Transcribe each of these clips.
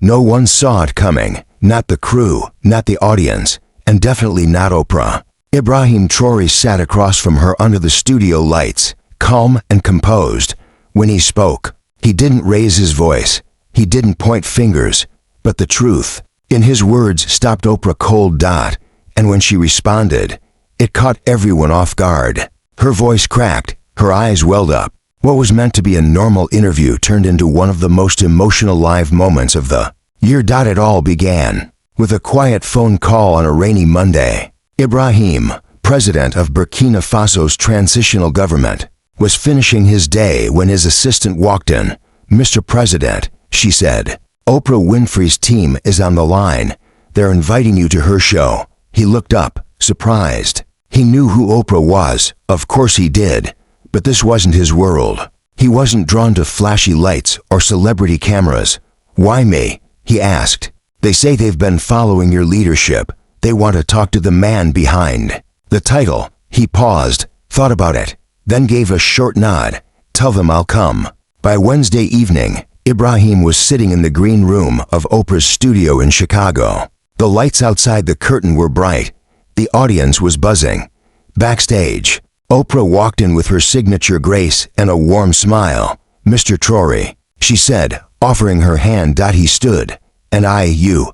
No one saw it coming, not the crew, not the audience, and definitely not Oprah. Ibrahim Traoré sat across from her under the studio lights, calm and composed. When he spoke, he didn't raise his voice, he didn't point fingers, but the truth in his words stopped Oprah cold. And when she responded, it caught everyone off guard. Her voice cracked, her eyes welled up. What was meant to be a normal interview turned into one of the most emotional live moments of the year. It all began with a quiet phone call on a rainy Monday. Ibrahim, president of Burkina Faso's transitional government, was finishing his day when his assistant walked in. "Mr. President," she said, "Oprah Winfrey's team is on the line. They're inviting you to her show." He looked up, surprised. He knew who Oprah was, of course he did, but this wasn't his world. He wasn't drawn to flashy lights or celebrity cameras. "Why me?" he asked. "They say they've been following your leadership. They want to talk to the man behind the title." He paused, thought about it, then gave a short nod. "Tell them I'll come." By Wednesday evening, Ibrahim was sitting in the green room of Oprah's studio in Chicago. The lights outside the curtain were bright. The audience was buzzing. Backstage, Oprah walked in with her signature grace and a warm smile. "Mr. Traoré," she said, offering her hand. He stood. "And you,"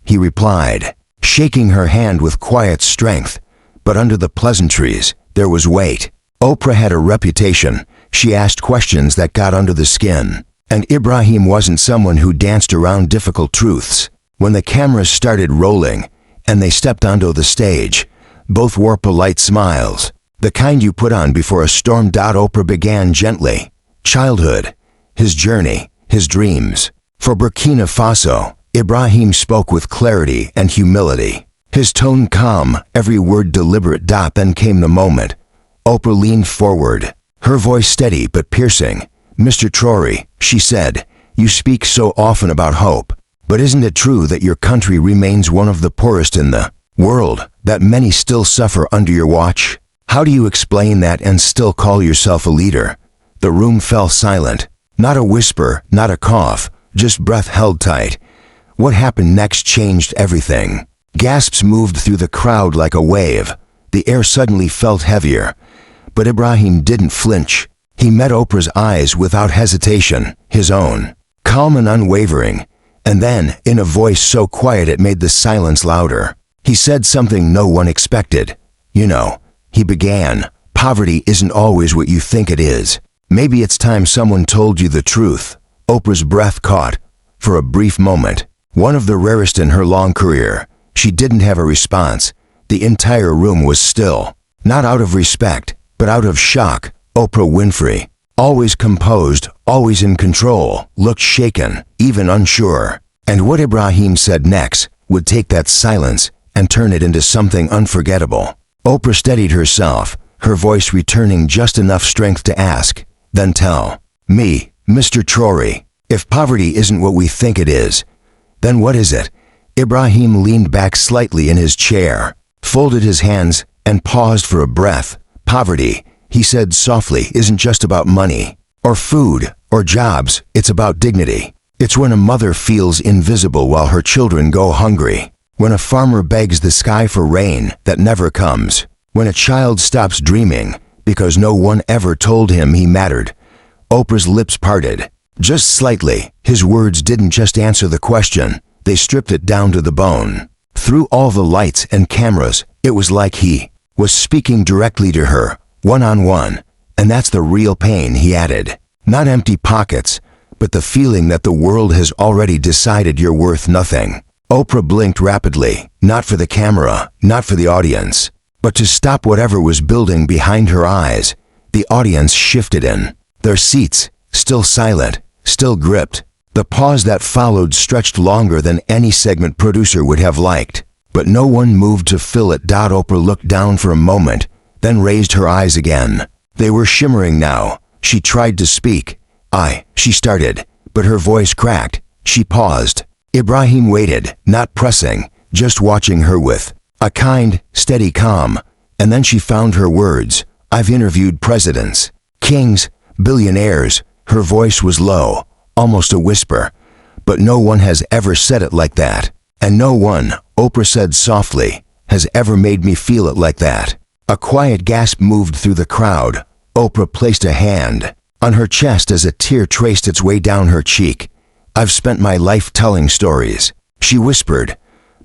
he replied, shaking her hand with quiet strength. But under the pleasantries, there was weight. Oprah had a reputation. She asked questions that got under the skin. And Ibrahim wasn't someone who danced around difficult truths. When the cameras started rolling, and they stepped onto the stage, both wore polite smiles, the kind you put on before a storm. Oprah began gently. Childhood, his journey, his dreams. For Burkina Faso, Ibrahim spoke with clarity and humility. His tone calm, every word deliberate. Then came the moment. Oprah leaned forward, her voice steady but piercing. "Mr. Traoré," she said, "you speak so often about hope. But isn't it true that your country remains one of the poorest in the world, that many still suffer under your watch? How do you explain that and still call yourself a leader?" The room fell silent. Not a whisper, not a cough, just breath held tight. What happened next changed everything. Gasps moved through the crowd like a wave. The air suddenly felt heavier. But Ibrahim didn't flinch. He met Oprah's eyes without hesitation, his own, calm and unwavering. And then, in a voice so quiet it made the silence louder, he said something no one expected. "You know," he began, "poverty isn't always what you think it is. Maybe it's time someone told you the truth." Oprah's breath caught. For a brief moment, one of the rarest in her long career, she didn't have a response. The entire room was still. Not out of respect, but out of shock. Oprah Winfrey, always composed, always in control, looked shaken, even unsure. And what Ibrahim said next would take that silence and turn it into something unforgettable. Oprah steadied herself, her voice returning just enough strength to ask, "Then tell me, Mr. Traoré, if poverty isn't what we think it is, then what is it?" Ibrahim leaned back slightly in his chair, folded his hands, and paused for a breath. "Poverty," he said softly, "isn't just about money, or food, or jobs. It's about dignity. It's when a mother feels invisible while her children go hungry. When a farmer begs the sky for rain that never comes. When a child stops dreaming because no one ever told him he mattered." Oprah's lips parted, just slightly. His words didn't just answer the question, they stripped it down to the bone. Through all the lights and cameras, it was like he was speaking directly to her, one-on-one. "And that's the real pain," he added. "Not empty pockets, but the feeling that the world has already decided you're worth nothing." Oprah blinked rapidly, not for the camera, not for the audience, but to stop whatever was building behind her eyes. The audience shifted in their seats, still silent, still gripped. The pause that followed stretched longer than any segment producer would have liked, but no one moved to fill it. Oprah looked down for a moment, then raised her eyes again. They were shimmering now. She tried to speak. She started, but her voice cracked. She paused. Ibrahim waited, not pressing, just watching her with a kind, steady calm. And then she found her words. "I've interviewed presidents, kings, billionaires." Her voice was low, almost a whisper. but no one has ever said it like that. And no one, Oprah said softly, has ever made me feel it like that. A quiet gasp moved through the crowd. Oprah placed a hand on her chest as a tear traced its way down her cheek. I've spent my life telling stories, she whispered,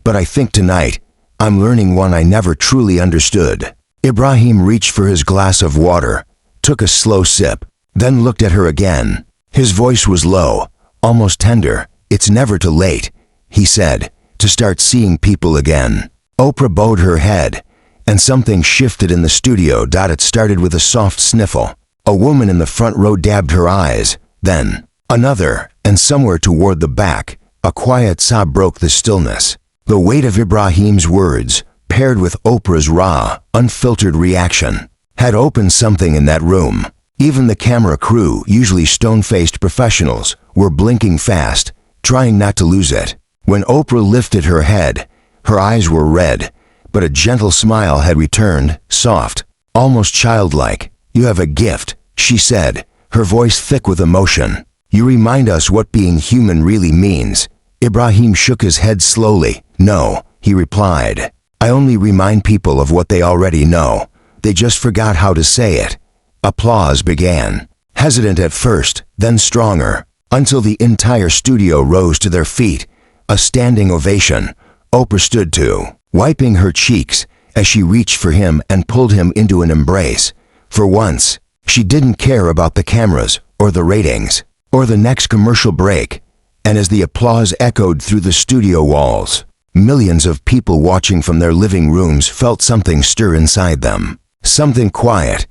but I think tonight, I'm learning one I never truly understood. Ibrahim reached for his glass of water, took a slow sip, then looked at her again. His voice was low, almost tender. It's never too late, he said, to start seeing people again. Oprah bowed her head, and something shifted in the studio. It started with a soft sniffle. A woman in the front row dabbed her eyes, then another, and somewhere toward the back, a quiet sob broke the stillness. The weight of Ibrahim's words, paired with Oprah's raw, unfiltered reaction, had opened something in that room. Even the camera crew, usually stone-faced professionals, were blinking fast, trying not to lose it. When Oprah lifted her head, her eyes were red, but a gentle smile had returned, soft, almost childlike. You have a gift, she said, her voice thick with emotion. You remind us what being human really means. Ibrahim shook his head slowly. No, he replied. I only remind people of what they already know. They just forgot how to say it. Applause began. Hesitant at first, then stronger, until the entire studio rose to their feet. A standing ovation. Oprah stood too, wiping her cheeks as she reached for him and pulled him into an embrace. For once, she didn't care about the cameras, or the ratings, or the next commercial break. And as the applause echoed through the studio walls, millions of people watching from their living rooms felt something stir inside them. Something quiet,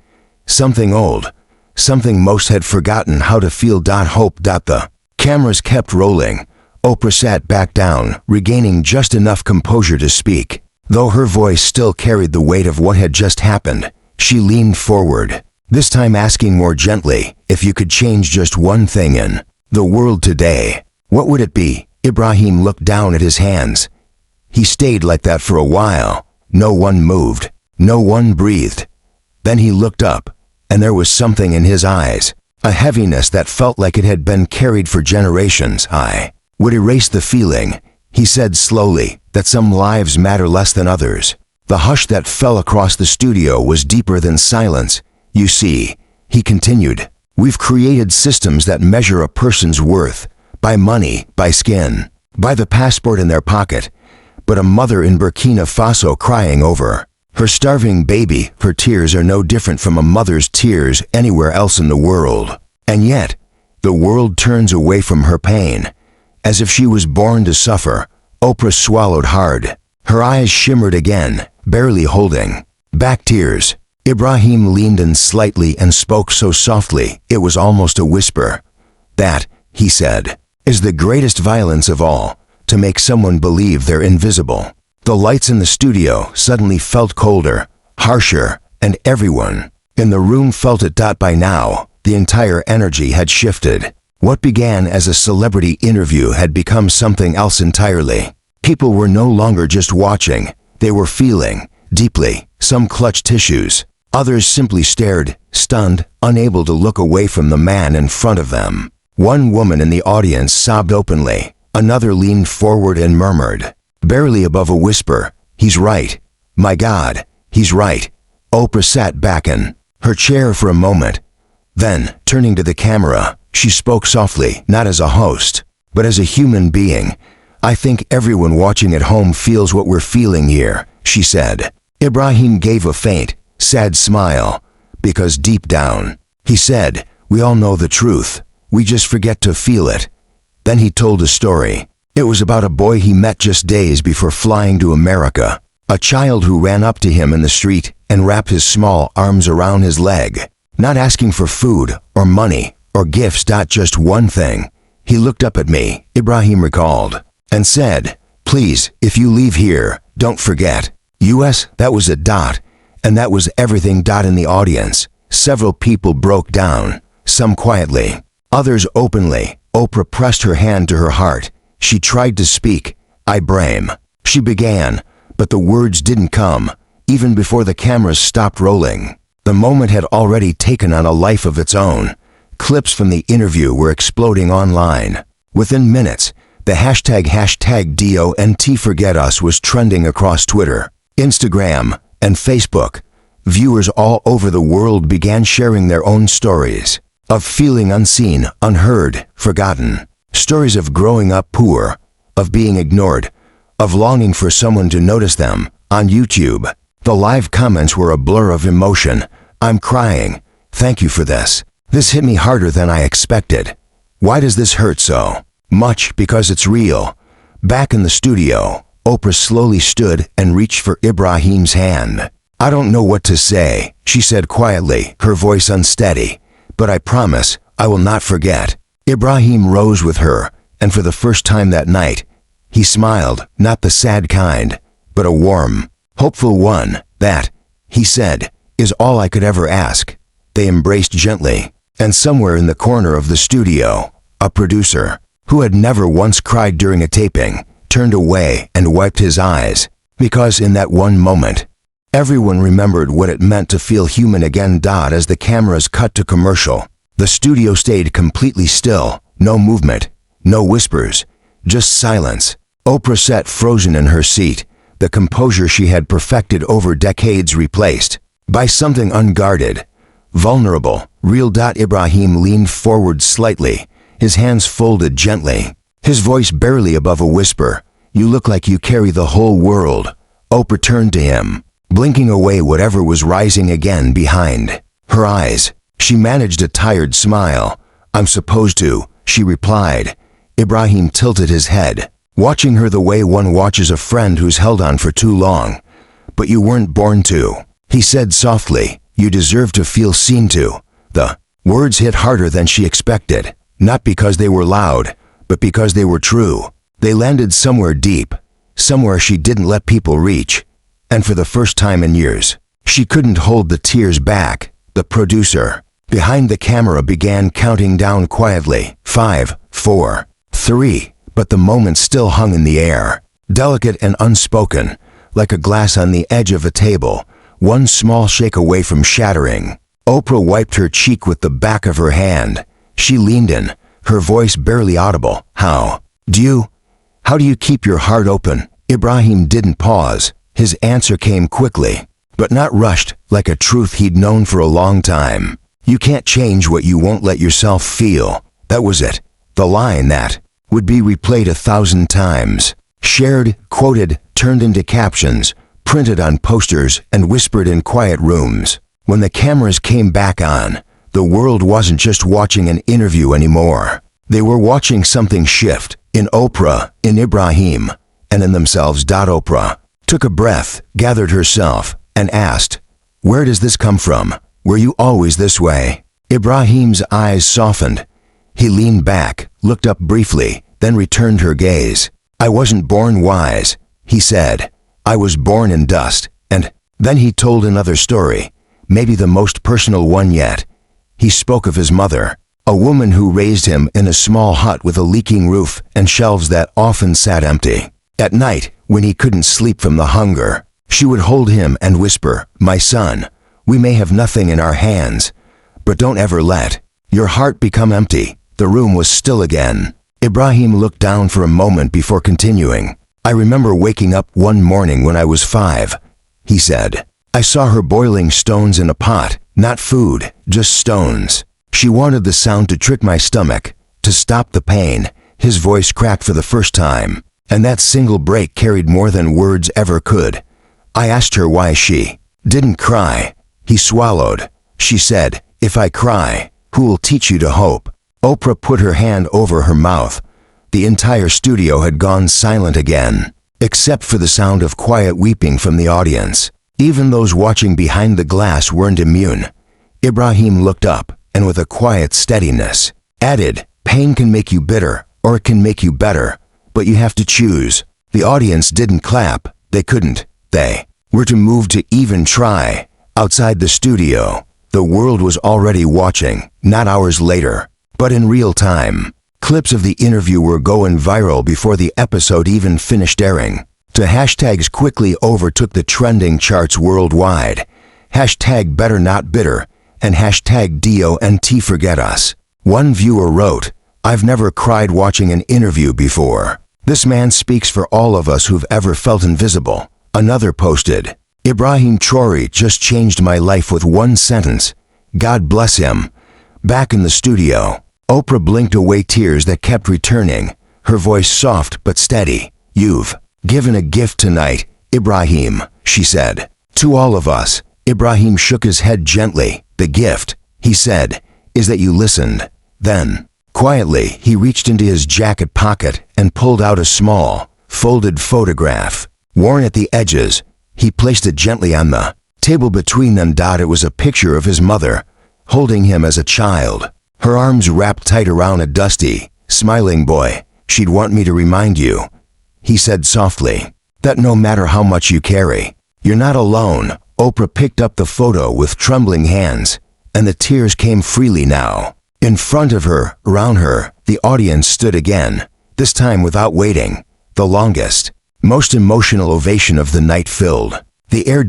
something old, something most had forgotten how to feel. Hope. The cameras kept rolling. Oprah sat back down, regaining just enough composure to speak. Though her voice still carried the weight of what had just happened, she leaned forward, this time asking more gently, if you could change just one thing in the world today, what would it be? Ibrahim looked down at his hands. He stayed like that for a while. No one moved. No one breathed. Then he looked up, and there was something in his eyes, a heaviness that felt like it had been carried for generations. I would erase the feeling, he said slowly, that some lives matter less than others. The hush that fell across the studio was deeper than silence. You see, he continued, we've created systems that measure a person's worth, by money, by skin, by the passport in their pocket. But a mother in Burkina Faso crying over her starving baby, her tears are no different from a mother's tears anywhere else in the world. And yet, the world turns away from her pain, as if she was born to suffer. Oprah swallowed hard. Her eyes shimmered again, barely holding back tears. Ibrahim leaned in slightly and spoke so softly it was almost a whisper. That, he said, is the greatest violence of all, to make someone believe they're invisible. The lights in the studio suddenly felt colder, harsher, and everyone in the room felt it. By now, the entire energy had shifted. What began as a celebrity interview had become something else entirely. People were no longer just watching, they were feeling, deeply. Some clutched tissues, others simply stared, stunned, unable to look away from the man in front of them. One woman in the audience sobbed openly. Another leaned forward and murmured, barely above a whisper, he's right. My God, he's right. Oprah sat back in her chair for a moment. Then, turning to the camera, she spoke softly, not as a host, but as a human being. I think everyone watching at home feels what we're feeling here, she said. Ibrahim gave a faint, sad smile, because deep down, he said, we all know the truth. We just forget to feel it. Then he told a story. It was about a boy he met just days before flying to America. A child who ran up to him in the street and wrapped his small arms around his leg, not asking for food or money or gifts. Just one thing. He looked up at me, Ibrahim recalled, and said, please, if you leave here, don't forget. US, that was a dot, and that was everything. In the audience, several people broke down, some quietly, others openly. Oprah pressed her hand to her heart. She tried to speak. Ibrahim, she began, but the words didn't come, even before the cameras stopped rolling. The moment had already taken on a life of its own. Clips from the interview were exploding online. Within minutes, the hashtag #DONTForgetUs was trending across Twitter, Instagram, and Facebook. Viewers all over the world began sharing their own stories of feeling unseen, unheard, forgotten. Stories of growing up poor, of being ignored, of longing for someone to notice them. On YouTube, the live comments were a blur of emotion. "I'm crying. Thank you for this. This hit me harder than I expected. Why does this hurt so much? Because it's real." Back in the studio, Oprah slowly stood and reached for Ibrahim's hand. "I don't know what to say," she said quietly, her voice unsteady, "but I promise I will not forget." Ibrahim rose with her, and for the first time that night, he smiled, not the sad kind, but a warm, hopeful one. "That," he said, "is all I could ever ask." They embraced gently, and somewhere in the corner of the studio, a producer, who had never once cried during a taping, turned away and wiped his eyes, because in that one moment, everyone remembered what it meant to feel human again. As the cameras cut to commercial, the studio stayed completely still, no movement, no whispers, just silence. Oprah sat frozen in her seat, the composure she had perfected over decades replaced by something unguarded, vulnerable, real. Ibrahim leaned forward slightly, his hands folded gently, his voice barely above a whisper. "You look like you carry the whole world." Oprah turned to him, blinking away whatever was rising again behind her eyes. She managed a tired smile. "I'm supposed to," she replied. Ibrahim tilted his head, watching her the way one watches a friend who's held on for too long. "But you weren't born to," he said softly. "You deserve to feel seen too." The words hit harder than she expected, not because they were loud, but because they were true. They landed somewhere deep, somewhere she didn't let people reach. And for the first time in years, she couldn't hold the tears back. The producer behind the camera began counting down quietly. 5, 4, 3. But the moment still hung in the air, delicate and unspoken, like a glass on the edge of a table, one small shake away from shattering. Oprah wiped her cheek with the back of her hand. She leaned in, her voice barely audible. How do you keep your heart open?" Ibrahim didn't pause. His answer came quickly, but not rushed, like a truth he'd known for a long time. "You can't change what you won't let yourself feel." That was it. The line that would be replayed 1,000 times, shared, quoted, turned into captions, printed on posters, and whispered in quiet rooms. When the cameras came back on, the world wasn't just watching an interview anymore. They were watching something shift, in Oprah, in Ibrahim, and in themselves. Oprah took a breath, gathered herself, and asked, "Where does this come from? Were you always this way?" Ibrahim's eyes softened. He leaned back, looked up briefly, then returned her gaze. "I wasn't born wise," he said. "I was born in dust." And then he told another story, maybe the most personal one yet. He spoke of his mother, a woman who raised him in a small hut with a leaking roof and shelves that often sat empty. At night, when he couldn't sleep from the hunger, she would hold him and whisper, "My son, we may have nothing in our hands, but don't ever let your heart become empty." The room was still again. Ibrahim looked down for a moment before continuing. "I remember waking up one morning when I was 5, he said. "I saw her boiling stones in a pot, not food, just stones. She wanted the sound to trick my stomach, to stop the pain." His voice cracked for the first time, and that single break carried more than words ever could. "I asked her why she didn't cry." He swallowed. "She said, 'If I cry, who will teach you to hope?'" Oprah put her hand over her mouth. The entire studio had gone silent again, except for the sound of quiet weeping from the audience. Even those watching behind the glass weren't immune. Ibrahim looked up, and with a quiet steadiness, added, "Pain can make you bitter, or it can make you better, but you have to choose." The audience didn't clap. They couldn't. They were to move to even try. Outside the studio, the world was already watching, not hours later, but in real time. Clips of the interview were going viral before the episode even finished airing. The hashtags quickly overtook the trending charts worldwide. Hashtag better not bitter and hashtag DONTForgetUs. One viewer wrote, I've never cried watching an interview before. This man speaks for all of us who've ever felt invisible. Another posted, Ibrahim Traoré just changed my life with one sentence. God bless him. Back in the studio, Oprah blinked away tears that kept returning, her voice soft but steady. You've given a gift tonight, Ibrahim, she said. To all of us. Ibrahim shook his head gently. The gift, he said, is that you listened. Then, quietly, he reached into his jacket pocket and pulled out a small, folded photograph. Worn at the edges, he placed it gently on the table between them. It was a picture of his mother, holding him as a child, her arms wrapped tight around a dusty, smiling boy. She'd want me to remind you, he said softly, that no matter how much you carry, you're not alone. Oprah picked up the photo with trembling hands, and the tears came freely now. In front of her, around her, the audience stood again, this time without waiting. The longest, most emotional ovation of the night filled the air.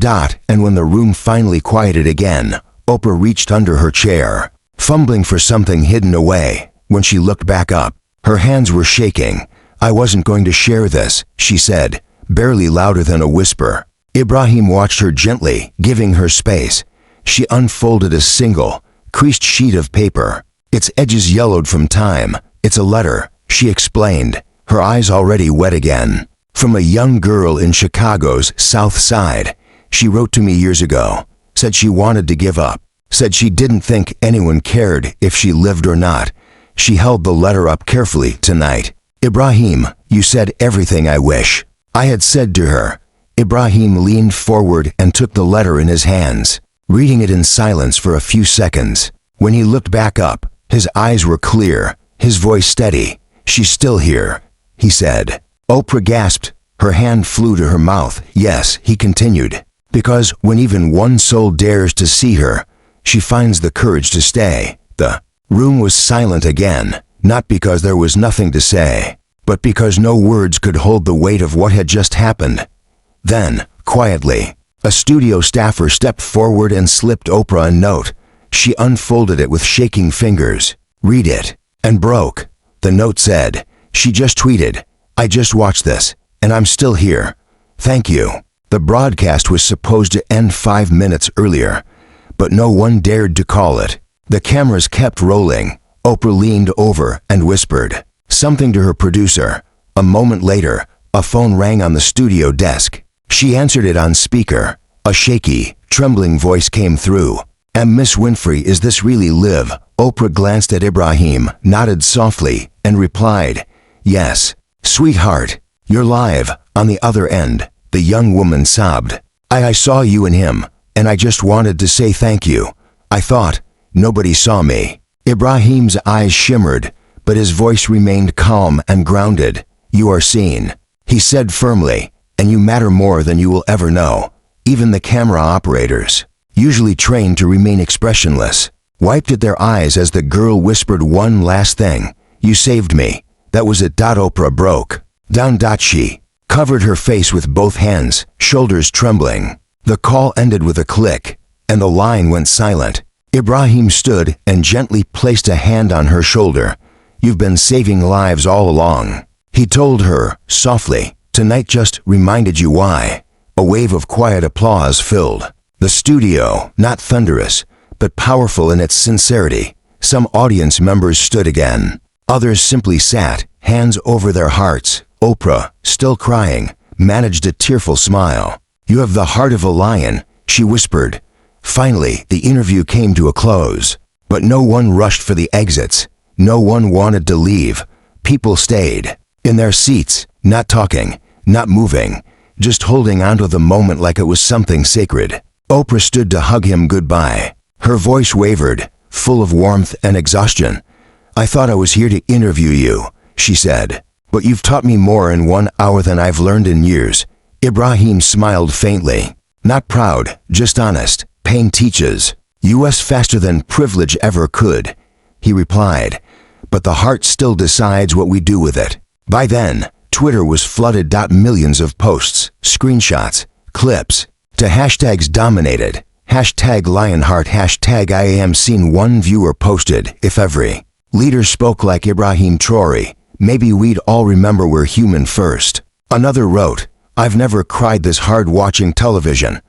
And when the room finally quieted again, Oprah reached under her chair, fumbling for something hidden away. When she looked back up, her hands were shaking. I wasn't going to share this, she said, barely louder than a whisper. Ibrahim watched her gently, giving her space. She unfolded a single, creased sheet of paper, its edges yellowed from time. It's a letter, she explained, her eyes already wet again. From a young girl in Chicago's South Side. She wrote to me years ago, said she wanted to give up, said she didn't think anyone cared if she lived or not. She held the letter up carefully tonight. Ibrahim, you said everything I wish I had said to her. Ibrahim leaned forward and took the letter in his hands, reading it in silence for a few seconds. When he looked back up, his eyes were clear, his voice steady. She's still here, he said. Oprah gasped. Her hand flew to her mouth. Yes, he continued, because when even one soul dares to see her, she finds the courage to stay. The room was silent again, not because there was nothing to say, but because no words could hold the weight of what had just happened. Then, quietly, a studio staffer stepped forward and slipped Oprah a note. She unfolded it with shaking fingers. Read it. And broke. The note said, she just tweeted, I just watched this, and I'm still here. Thank you. The broadcast was supposed to end 5 minutes earlier, but no one dared to call it. The cameras kept rolling. Oprah leaned over and whispered something to her producer. A moment later, a phone rang on the studio desk. She answered it on speaker. A shaky, trembling voice came through. Miss Winfrey, is this really Liv? Oprah glanced at Ibrahim, nodded softly, and replied, yes. Sweetheart, you're live. On the other end, the young woman sobbed. I saw you and him, and I just wanted to say thank you. I thought nobody saw me. Ibrahim's eyes shimmered, but his voice remained calm and grounded. You are seen, he said firmly, and you matter more than you will ever know. Even the camera operators, usually trained to remain expressionless, wiped at their eyes as the girl whispered one last thing. You saved me. That was it. Oprah broke down. She covered her face with both hands, shoulders trembling. The call ended with a click, and the line went silent. Ibrahim stood and gently placed a hand on her shoulder. You've been saving lives all along, he told her, softly. Tonight just reminded you why. A wave of quiet applause filled the studio, not thunderous, but powerful in its sincerity. Some audience members stood again. Others simply sat, hands over their hearts. Oprah, still crying, managed a tearful smile. You have the heart of a lion, she whispered. Finally, the interview came to a close. But no one rushed for the exits. No one wanted to leave. People stayed in their seats, not talking, not moving, just holding onto the moment like it was something sacred. Oprah stood to hug him goodbye. Her voice wavered, full of warmth and exhaustion. I thought I was here to interview you, she said, but you've taught me more in 1 hour than I've learned in years. Ibrahim smiled faintly. Not proud, just honest. Pain teaches us faster than privilege ever could, he replied, but the heart still decides what we do with it. By then, Twitter was flooded. Millions of posts, screenshots, clips, to hashtags dominated. Hashtag Lionheart, hashtag I am seen. One viewer posted, if every Leaders spoke like Ibrahim Traoré. Maybe we'd all remember we're human first. Another wrote, I've never cried this hard watching television.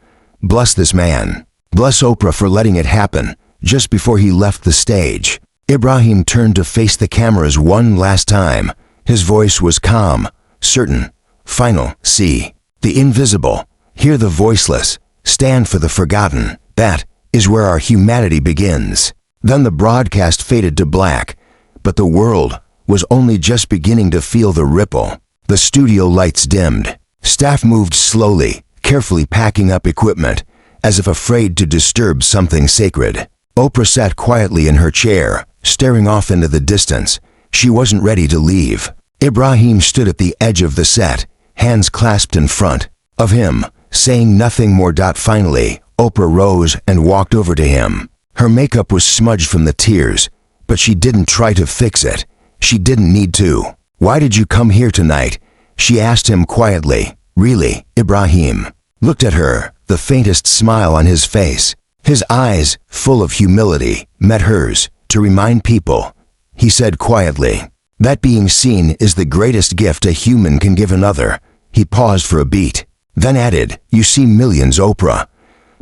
Bless this man. Bless Oprah for letting it happen, just before he left the stage. Ibrahim turned to face the cameras one last time. His voice was calm, certain, final. See the invisible, hear the voiceless, stand for the forgotten. That is where our humanity begins. Then the broadcast faded to black, but the world was only just beginning to feel the ripple. The studio lights dimmed. Staff moved slowly, carefully packing up equipment, as if afraid to disturb something sacred. Oprah sat quietly in her chair, staring off into the distance. She wasn't ready to leave. Ibrahim stood at the edge of the set, hands clasped in front of him, saying nothing more. Finally, Oprah rose and walked over to him. Her makeup was smudged from the tears, but she didn't try to fix it. She didn't need to. Why did you come here tonight? She asked him quietly. Really? Ibrahim looked at her, the faintest smile on his face. His eyes, full of humility, met hers. To remind people, he said quietly, that being seen is the greatest gift a human can give another. He paused for a beat, then added, you see millions, Oprah.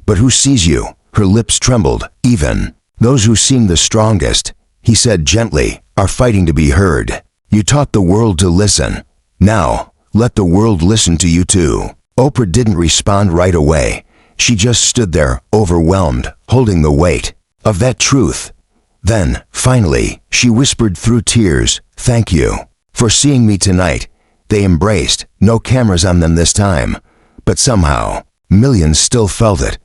But who sees you? Her lips trembled. Even those who seem the strongest, he said gently, are fighting to be heard. You taught the world to listen. Now, let the world listen to you too. Oprah didn't respond right away. She just stood there, overwhelmed, holding the weight of that truth. Then, finally, she whispered through tears, thank you for seeing me tonight. They embraced, no cameras on them this time. But somehow, millions still felt it.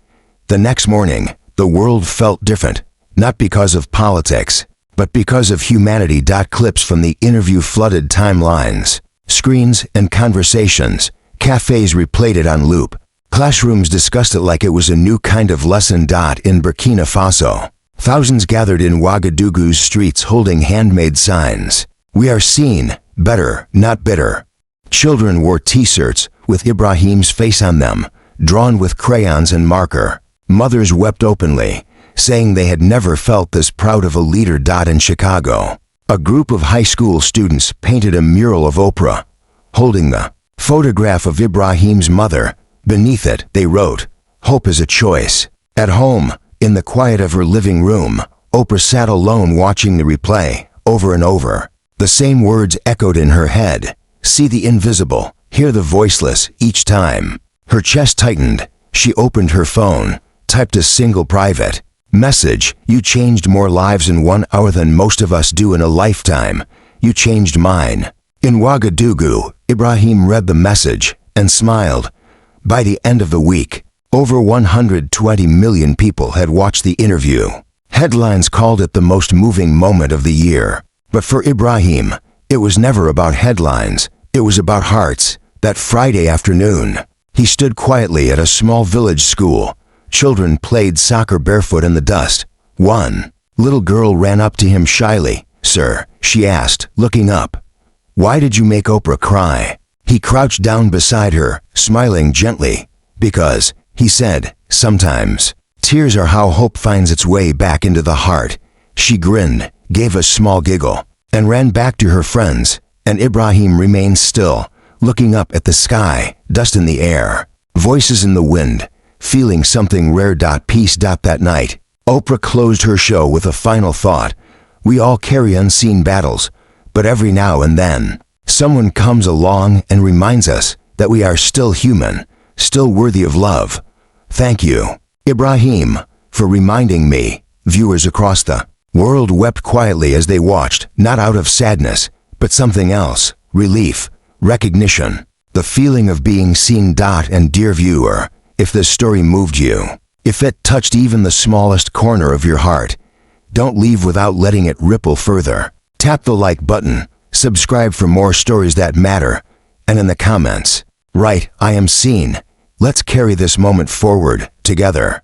The next morning, the world felt different, not because of politics, but because of humanity. Clips from the interview flooded timelines, screens and conversations. Cafes replayed it on loop. Classrooms discussed it like it was a new kind of lesson. In Burkina Faso, thousands gathered in Ouagadougou's streets holding handmade signs. We are seen, better, not bitter. Children wore t-shirts with Ibrahim's face on them, drawn with crayons and marker. Mothers wept openly, saying they had never felt this proud of a leader. In Chicago, a group of high school students painted a mural of Oprah, holding the photograph of Ibrahim's mother. Beneath it, they wrote, hope is a choice. At home, in the quiet of her living room, Oprah sat alone watching the replay, over and over. The same words echoed in her head. See the invisible, hear the voiceless, each time. Her chest tightened. She opened her phone, typed a single private message. You changed more lives in 1 hour than most of us do in a lifetime. You changed mine. In Ouagadougou, Ibrahim read the message and smiled. By the end of the week, over 120 million people had watched the interview. Headlines called it the most moving moment of the year. But for Ibrahim, it was never about headlines. It was about hearts. That Friday afternoon, he stood quietly at a small village school. Children played soccer barefoot in the dust. One little girl ran up to him shyly. Sir, she asked, looking up. Why did you make Oprah cry? He crouched down beside her, smiling gently. Because, he said, sometimes tears are how hope finds its way back into the heart. She grinned, gave a small giggle, and ran back to her friends. And Ibrahim remained still, looking up at the sky, dust in the air, voices in the wind, feeling something rare. Peace. That night, Oprah closed her show with a final thought. We all carry unseen battles, but every now and then, someone comes along and reminds us that we are still human, still worthy of love. Thank you, Ibrahim, for reminding me. Viewers across the world wept quietly as they watched, not out of sadness, but something else, relief, recognition, the feeling of being seen. And dear viewer, if this story moved you, if it touched even the smallest corner of your heart, don't leave without letting it ripple further. Tap the like button, subscribe for more stories that matter, and in the comments, write, I am seen. Let's carry this moment forward, together.